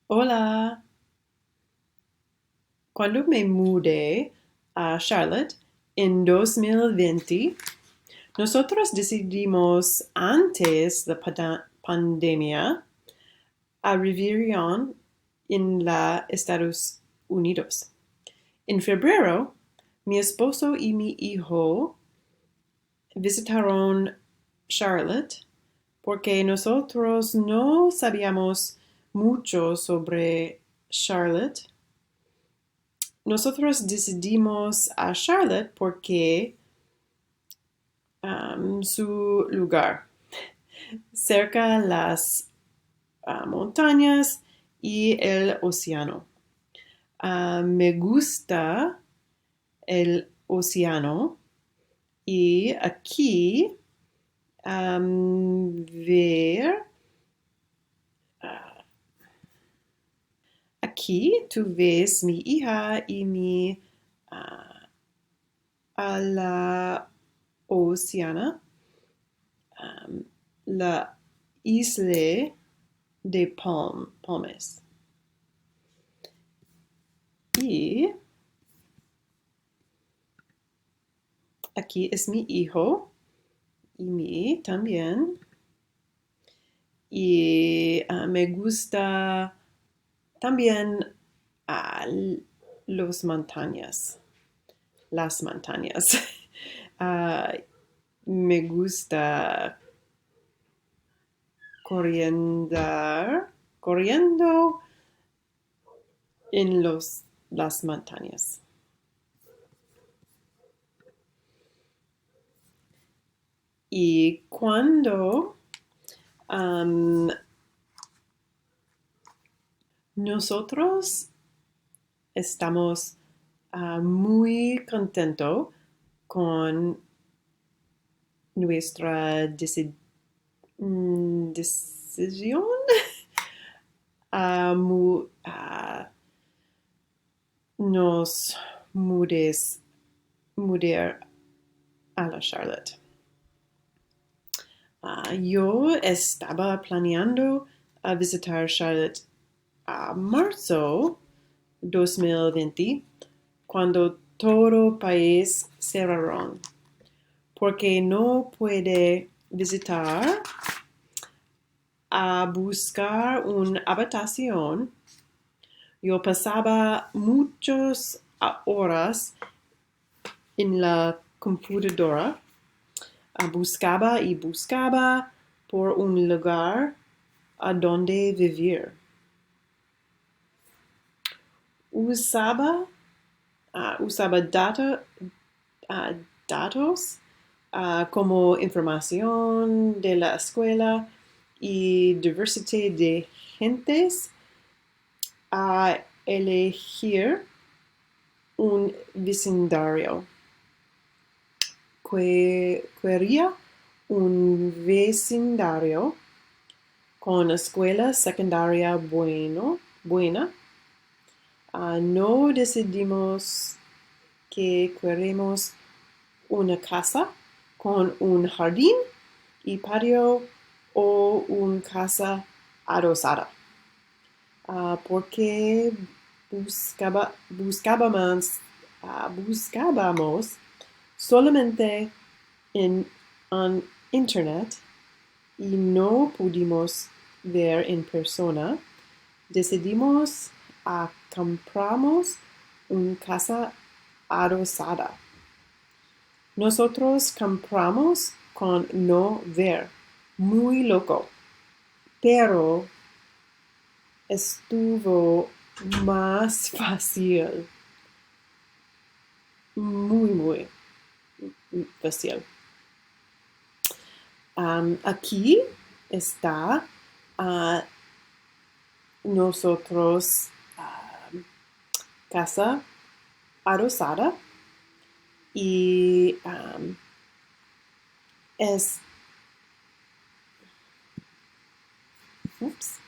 Hola, cuando me mudé a Charlotte en 2020, nosotros decidimos antes de la pandemia a vivir en los Estados Unidos. En febrero, mi esposo y mi hijo visitaron Charlotte porque nosotros no sabíamos mucho sobre Charlotte. Nosotros decidimos a Charlotte porque su lugar, cerca las montañas y el océano. Me gusta el océano y aquí ver aquí tú ves mi hija y mi uh, a la océano, la isla de Palmes. Y aquí es mi hijo y mi también. Y me gusta también uh, los montañas, las montañas. uh, Me gusta corriendo en las montañas. Y cuando um, nosotros estamos muy contentos con nuestra decisión nos mudar a la Charlotte. Yo estaba planeando a visitar Charlotte a marzo 2020, cuando todo país cerraron, porque no puede visitar a buscar una habitación. Yo pasaba muchas horas en la computadora, buscaba y buscaba por un lugar a donde vivir. Usaba datos como información de la escuela y diversidad de gentes a elegir un vecindario. Quería un vecindario con escuela secundaria buena. No decidimos que queremos una casa con un jardín y patio o una casa adosada. Porque buscábamos solamente en internet y no pudimos ver en persona, decidimos a compramos una casa adosada. Nosotros compramos con no ver, muy loco, pero estuvo más fácil, muy fácil. Aquí está nosotros casa adosada y es ups,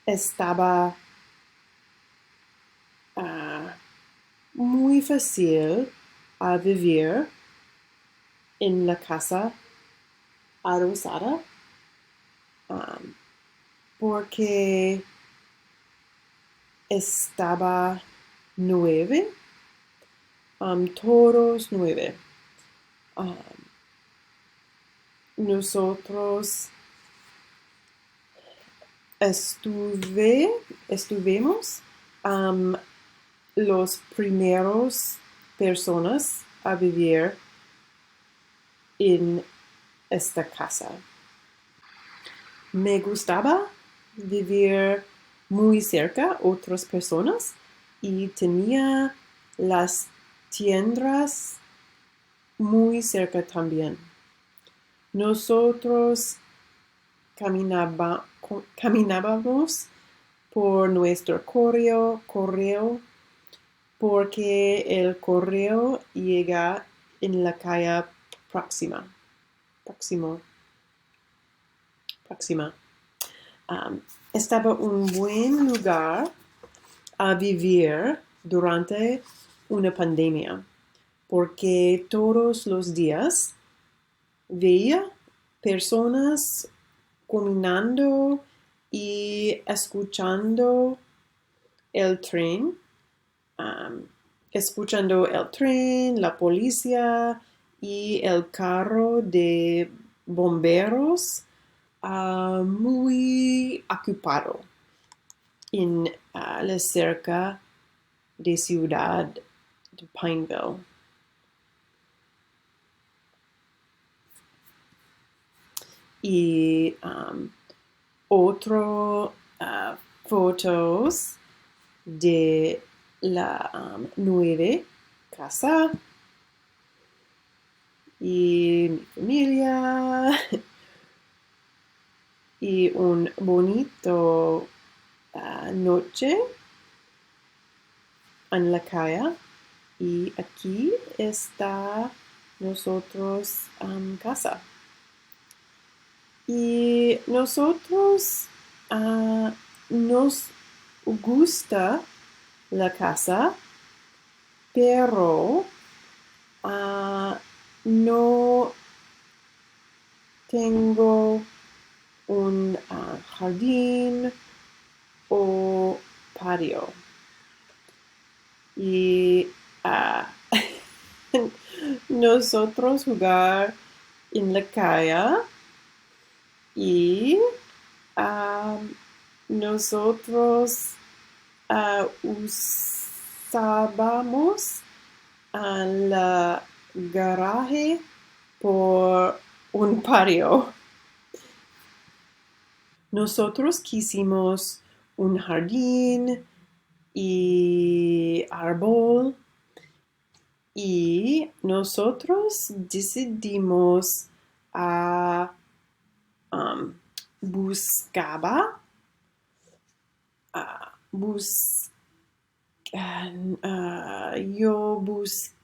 estaba muy fácil a vivir en la casa adosada. porque estaba 9, todos 9. Um, nosotros estuvimos los primeros personas a vivir en esta casa. Me gustaba vivir muy cerca otras personas y tenía las tiendas muy cerca también. Nosotros caminábamos por nuestro correo porque el correo llega en la calle próxima. próxima. Estaba un buen lugar a vivir durante una pandemia, porque todos los días veía personas caminando y escuchando el tren, la policía y el carro de bomberos muy ocupado en la cerca de ciudad de Pineville. Y otro fotos de la nueva casa y mi familia y un bonito noche en la calle. Y aquí está nosotros casa. Y nosotros nos gusta la casa, pero no tengo un jardín o patio. Y nosotros jugar en la calle y nosotros usábamos la garaje por un patio. Nosotros quisimos un jardín y árbol y nosotros decidimos buscaba yo busqué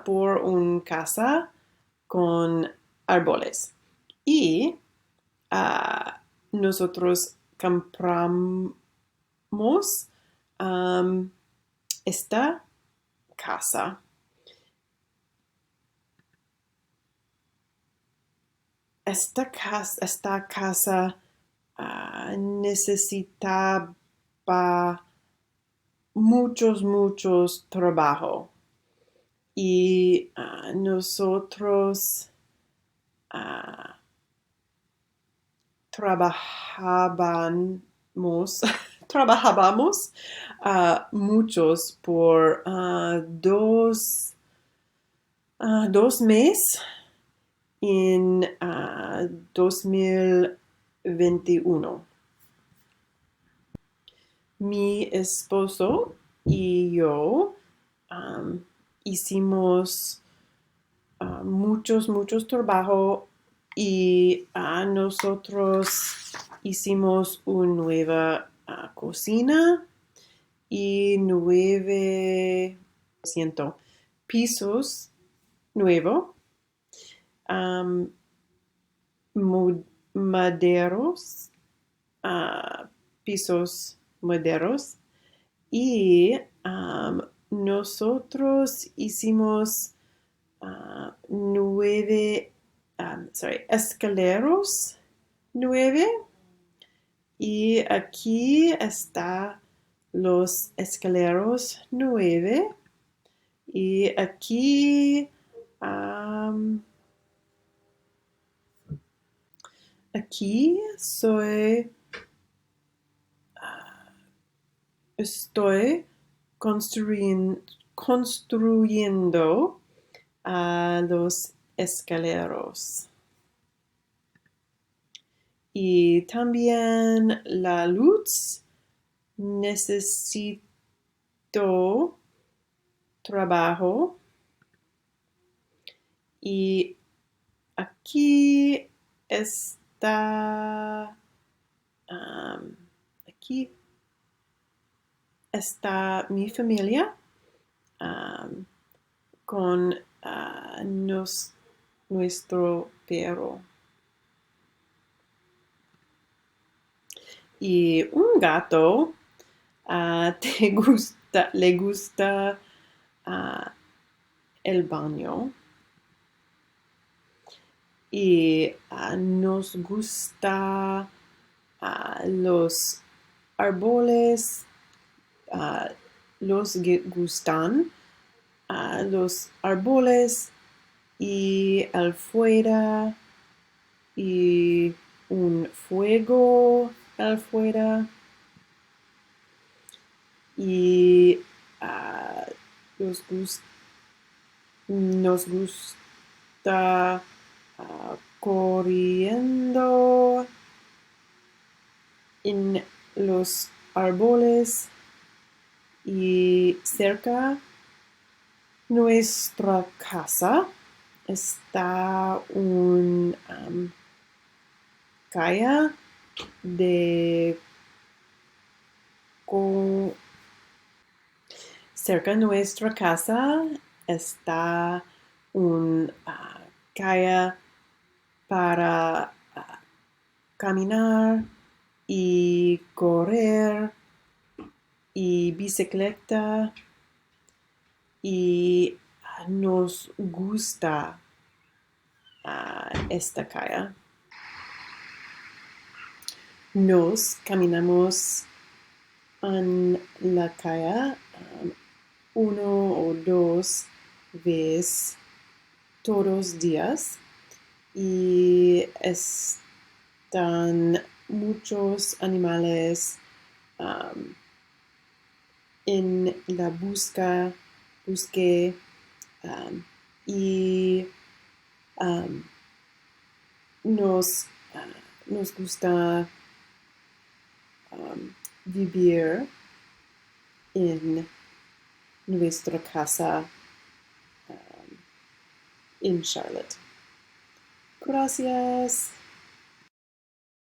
por un casa con árboles y nosotros compramos esta casa. Esta casa necesitaba muchos trabajo y nosotros trabajábamos trabajábamos muchos por 2 meses en 2021. Mi esposo y yo hicimos muchos trabajo y nosotros hicimos una nueva cocina y 900 pisos nuevo, maderos, pisos maderos y nosotros hicimos 9 escaleros 9. Y aquí está los escaleros 9. Y aquí, aquí estoy construyendo los escaleros. Y también la luz. Necesito trabajo. Y aquí está, aquí está mi familia con nuestro perro. Y un gato le gusta el baño. Y nos gusta los árboles, los gustan los árboles y afuera y un fuego afuera y nos gusta corriendo en los árboles y cerca nuestra casa está un calle de cerca de nuestra casa está un calle para caminar y correr y bicicleta y nos gusta esta calle. Nos caminamos en la calle uno o dos veces todos los días y están muchos animales en la bosque y nos gusta vivir en nuestra casa en Charlotte. Gracias.